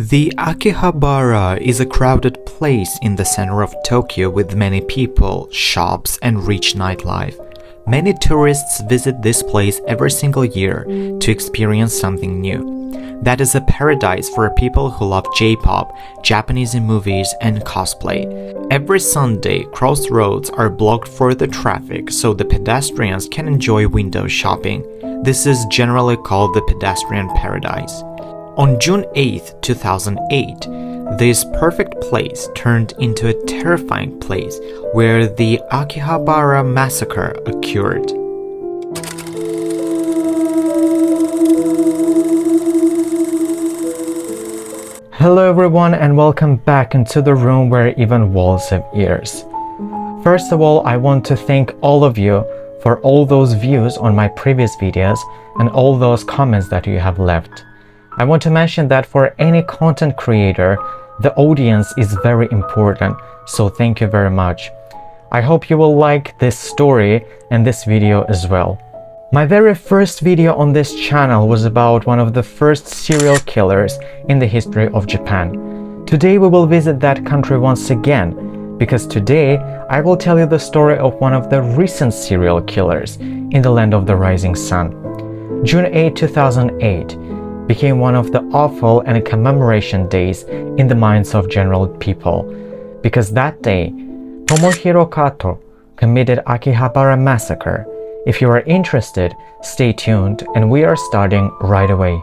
The Akihabara is a crowded place in the center of Tokyo with many people, shops, and rich nightlife. Many tourists visit this place every single year to experience something new. That is a paradise for people who love J-pop, Japanese movies, and cosplay. Every Sunday, crossroads are blocked for the traffic so the pedestrians can enjoy window shopping. This is generally called the pedestrian paradise. On June 8, 2008, this perfect place turned into a terrifying place where the Akihabara Massacre occurred. Hello everyone and welcome back into the room where even walls have ears. First of all, I want to thank all of you for all those views on my previous videos and all those comments that you have left. I want to mention that for any content creator, the audience is very important, so thank you very much. I hope you will like this story and this video as well. My very first video on this channel was about one of the first serial killers in the history of Japan. Today we will visit that country once again, because today I will tell you the story of one of the recent serial killers in the land of the rising sun. June 8, 2008 became one of the awful and commemoration days in the minds of general people, because that day, Tomohiro Kato committed Akihabara massacre. If you are interested, stay tuned and we are starting right away.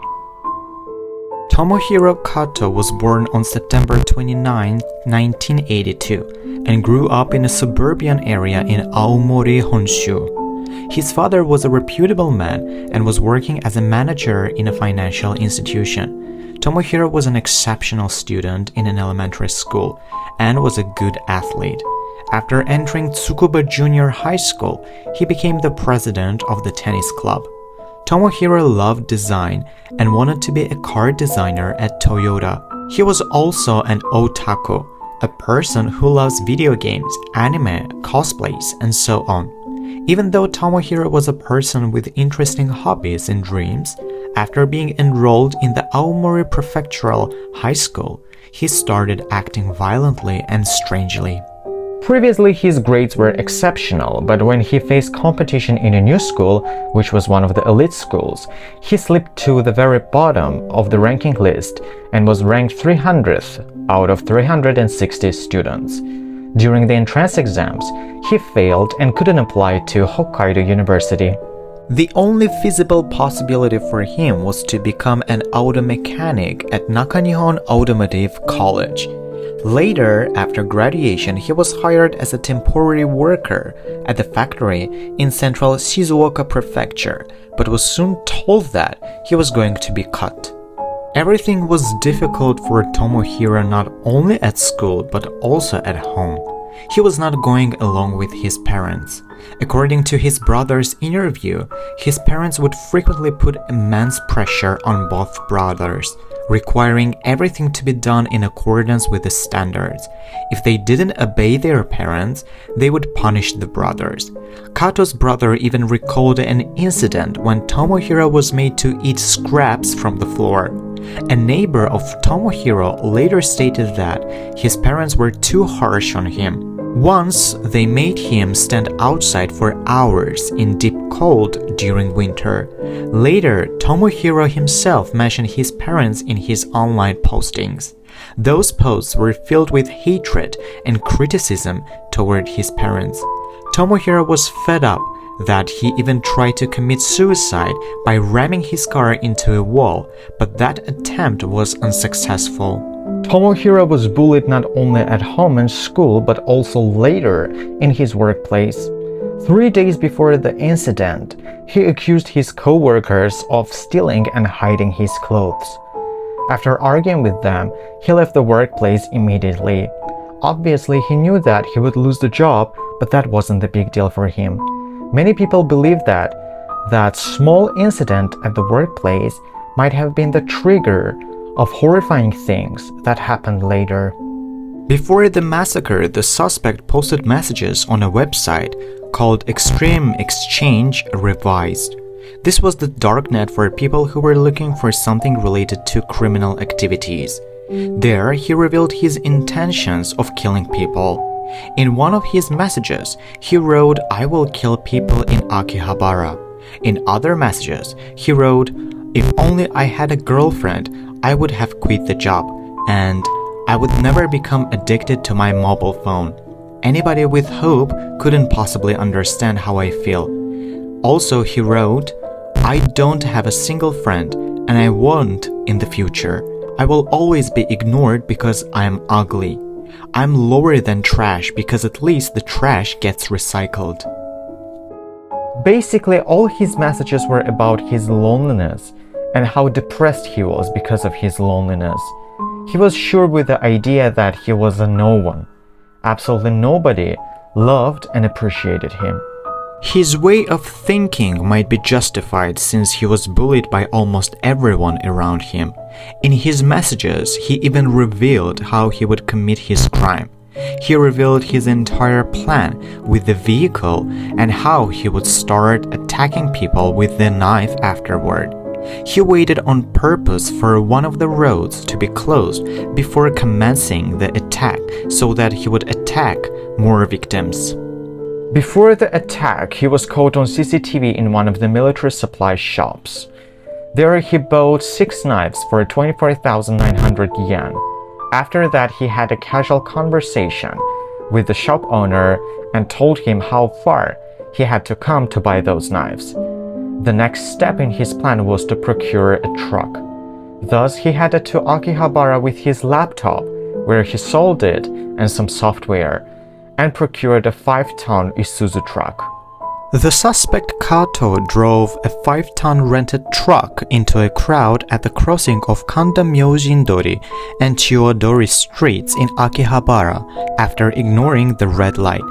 Tomohiro Kato was born on September 29, 1982 and grew up in a suburban area in Aomori, Honshu. His father was a reputable man and was working as a manager in a financial institution. Tomohiro was an exceptional student in an elementary school and was a good athlete. After entering Tsukuba Junior High School, he became the president of the tennis club. Tomohiro loved design and wanted to be a car designer at Toyota. He was also an otaku, a person who loves video games, anime, cosplays, and so on. Even though Tomohiro was a person with interesting hobbies and dreams, after being enrolled in the Aomori Prefectural High School, he started acting violently and strangely. Previously, his grades were exceptional, but when he faced competition in a new school, which was one of the elite schools, he slipped to the very bottom of the ranking list and was ranked 300th out of 360 students. During the entrance exams, he failed and couldn't apply to Hokkaido University. The only feasible possibility for him was to become an auto mechanic at Nakanihon Automotive College. Later, after graduation, he was hired as a temporary worker at the factory in central Shizuoka Prefecture, but was soon told that he was going to be cut. Everything was difficult for Tomohiro not only at school but also at home. He was not going along with his parents. According to his brother's interview, his parents would frequently put immense pressure on both brothers, requiring everything to be done in accordance with the standards. If they didn't obey their parents, they would punish the brothers. Kato's brother even recalled an incident when Tomohiro was made to eat scraps from the floor. A neighbor of Tomohiro later stated that his parents were too harsh on him. Once, they made him stand outside for hours in deep cold during winter. Later, Tomohiro himself mentioned his parents in his online postings. Those posts were filled with hatred and criticism toward his parents. Tomohiro was fed up that he even tried to commit suicide by ramming his car into a wall, but that attempt was unsuccessful. Tomohiro was bullied not only at home and school but also later in his workplace. 3 days before the incident, he accused his co-workers of stealing and hiding his clothes. After arguing with them, he left the workplace immediately. Obviously, he knew that he would lose the job, but that wasn't the big deal for him. Many people believe that small incident at the workplace might have been the trigger of horrifying things that happened later. Before the massacre, the suspect posted messages on a website called Extreme Exchange Revised. This was the darknet for people who were looking for something related to criminal activities. There, he revealed his intentions of killing people. In one of his messages, he wrote, "I will kill people in Akihabara." In other messages, he wrote, "If only I had a girlfriend, I would have quit the job, and I would never become addicted to my mobile phone. Anybody with hope couldn't possibly understand how I feel." Also, he wrote, "I don't have a single friend, and I won't in the future. I will always be ignored because I'm ugly. I'm lower than trash because at least the trash gets recycled." Basically, all his messages were about his loneliness and how depressed he was because of his loneliness. He was sure with the idea that he was a no one. Absolutely nobody loved and appreciated him. His way of thinking might be justified since he was bullied by almost everyone around him. In his messages, he even revealed how he would commit his crime. He revealed his entire plan with the vehicle and how he would start attacking people with the knife afterward. He waited on purpose for one of the roads to be closed before commencing the attack so that he would attack more victims. Before the attack, he was caught on CCTV in one of the military supply shops. There he bought 6 knives for 24,900 yen. After that, he had a casual conversation with the shop owner and told him how far he had to come to buy those knives. The next step in his plan was to procure a truck. Thus, he headed to Akihabara with his laptop, where he sold it and some software, and procured a 5-ton Isuzu truck. The suspect Kato drove a 5-ton rented truck into a crowd at the crossing of Kanda Myojindori and Chiodori streets in Akihabara after ignoring the red light.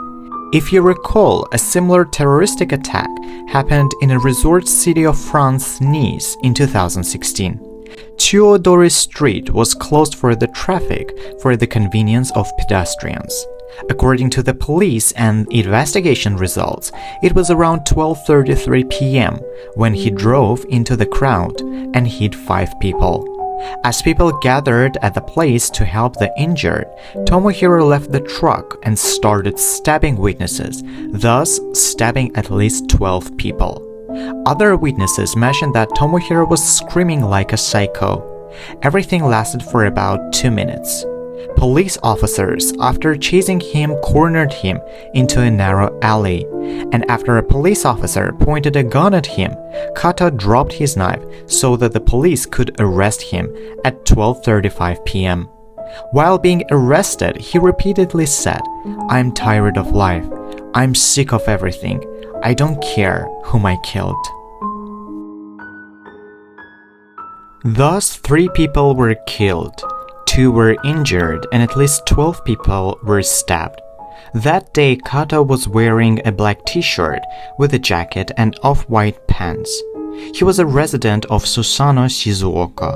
If you recall, a similar terroristic attack happened in a resort city of France, Nice, in 2016. Chiodori Street was closed for the traffic for the convenience of pedestrians. According to the police and investigation results, it was around 12:33 p.m. when he drove into the crowd and hit 5 people. As people gathered at the place to help the injured, Tomohiro left the truck and started stabbing witnesses, thus stabbing at least 12 people. Other witnesses mentioned that Tomohiro was screaming like a psycho. Everything lasted for about 2 minutes. Police officers, after chasing him, cornered him into a narrow alley, and after a police officer pointed a gun at him, Kato dropped his knife so that the police could arrest him at 12:35 p.m. While being arrested, he repeatedly said, "I'm tired of life. I'm sick of everything. I don't care whom I killed." Thus, 3 people were killed. 2 were injured and at least 12 people were stabbed. That day, Kato was wearing a black t-shirt with a jacket and off-white pants. He was a resident of Susano, Shizuoka.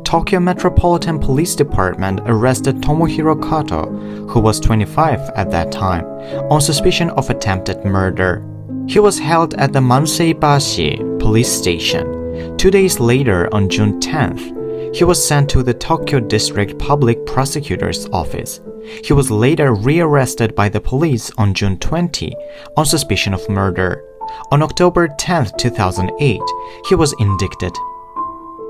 Tokyo Metropolitan Police Department arrested Tomohiro Kato, who was 25 at that time, on suspicion of attempted murder. He was held at the Manseibashi police station. 2 days later, on June 10th, he was sent to the Tokyo District Public Prosecutor's Office. He was later rearrested by the police on June 20 on suspicion of murder. On October 10, 2008, he was indicted.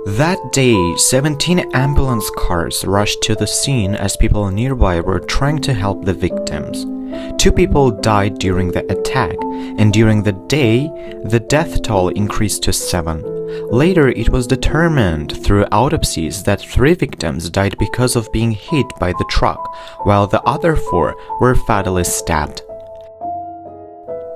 That day, 17 ambulance cars rushed to the scene as people nearby were trying to help the victims. 2 people died during the attack, and during the day, the death toll increased to 7. Later, it was determined through autopsies that 3 victims died because of being hit by the truck, while the other 4 were fatally stabbed.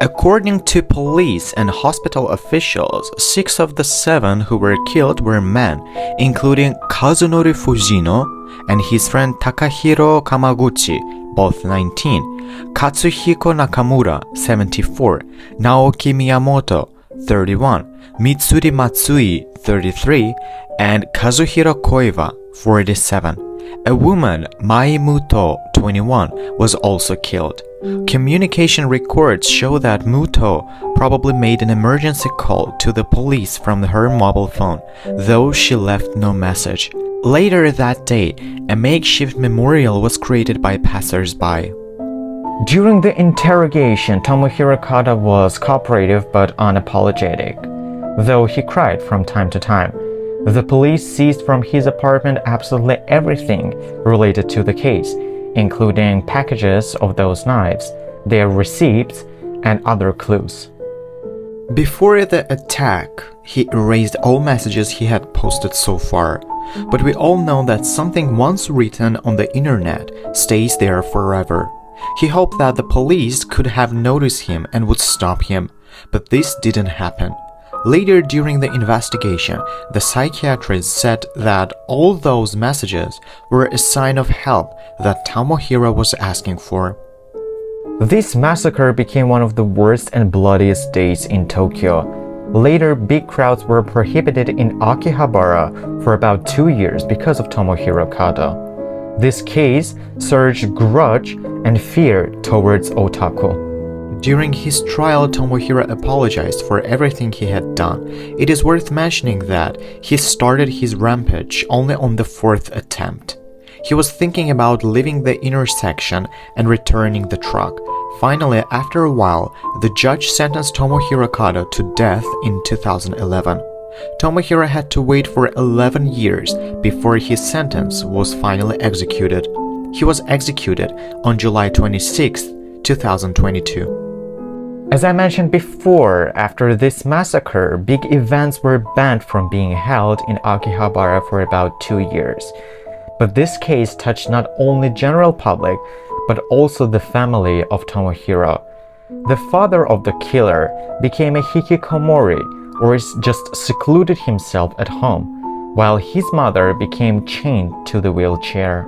According to police and hospital officials, 6 of the 7 who were killed were men, including Kazunori Fujino and his friend Takahiro Kamaguchi, both 19, Katsuhiko Nakamura, 74, Naoki Miyamoto, 31, Mitsuri Matsui, 33, and Kazuhiro Koiva, 47. A woman, Mai Muto, 21, was also killed. Communication records show that Muto probably made an emergency call to the police from her mobile phone, though she left no message. Later that day, a makeshift memorial was created by passers-by. During the interrogation, Tomohiro Kato was cooperative but unapologetic, though he cried from time to time. The police seized from his apartment absolutely everything related to the case, including packages of those knives, their receipts, and other clues. Before the attack, he erased all messages he had posted so far. But we all know that something once written on the internet stays there forever. He hoped that the police could have noticed him and would stop him, but this didn't happen. Later during the investigation, the psychiatrist said that all those messages were a sign of help that Tomohiro was asking for. This massacre became one of the worst and bloodiest days in Tokyo. Later, big crowds were prohibited in Akihabara for about 2 years because of Tomohiro Kato. This case surged grudge and fear towards otaku. During his trial, Tomohiro apologized for everything he had done. It is worth mentioning that he started his rampage only on the 4th attempt. He was thinking about leaving the intersection and returning the truck. Finally, after a while, the judge sentenced Tomohiro Kato to death in 2011. Tomohiro had to wait for 11 years before his sentence was finally executed. He was executed on July 26, 2022. As I mentioned before, after this massacre, big events were banned from being held in Akihabara for about 2 years. But this case touched not only general public, but also the family of Tomohiro. The father of the killer became a hikikomori, or just secluded himself at home, while his mother became chained to the wheelchair.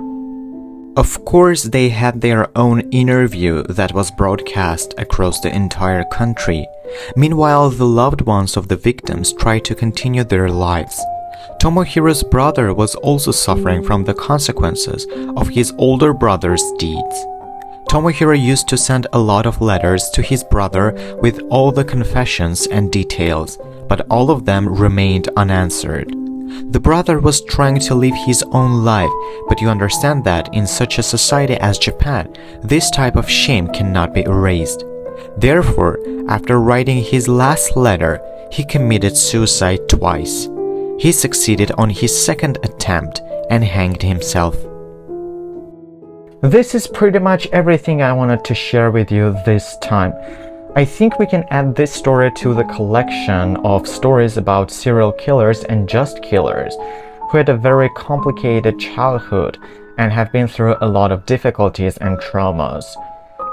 Of course, they had their own interview that was broadcast across the entire country. Meanwhile, the loved ones of the victims tried to continue their lives. Tomohiro's brother was also suffering from the consequences of his older brother's deeds. Tomohiro used to send a lot of letters to his brother with all the confessions and details, but all of them remained unanswered. The brother was trying to live his own life, but you understand that in such a society as Japan, this type of shame cannot be erased. Therefore, after writing his last letter, he committed suicide twice. He succeeded on his second attempt and hanged himself. This is pretty much everything I wanted to share with you this time. I think we can add this story to the collection of stories about serial killers and just killers who had a very complicated childhood and have been through a lot of difficulties and traumas.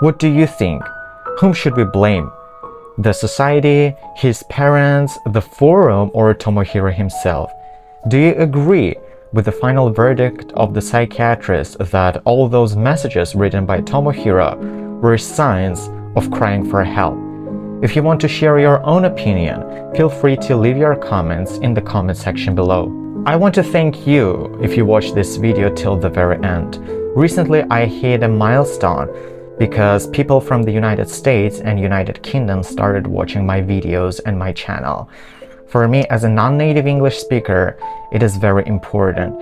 What do you think? Whom should we blame? The society, his parents, the forum, or Tomohiro himself? Do you agree with the final verdict of the psychiatrist that all those messages written by Tomohiro were signs of crying for help? If you want to share your own opinion, feel free to leave your comments in the comment section below. I want to thank you if you watched this video till the very end. Recently, I hit a milestone because people from the United States and United Kingdom started watching my videos and my channel. For me, as a non-native English speaker, it is very important.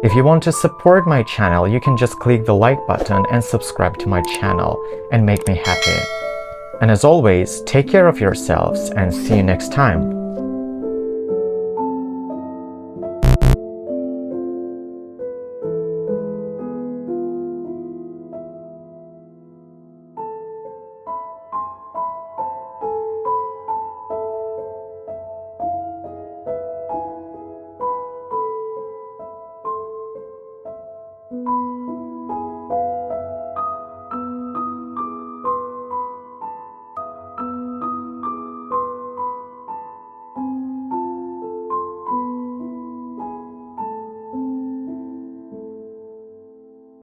If you want to support my channel, you can just click the like button and subscribe to my channel and make me happy. And as always, take care of yourselves and see you next time.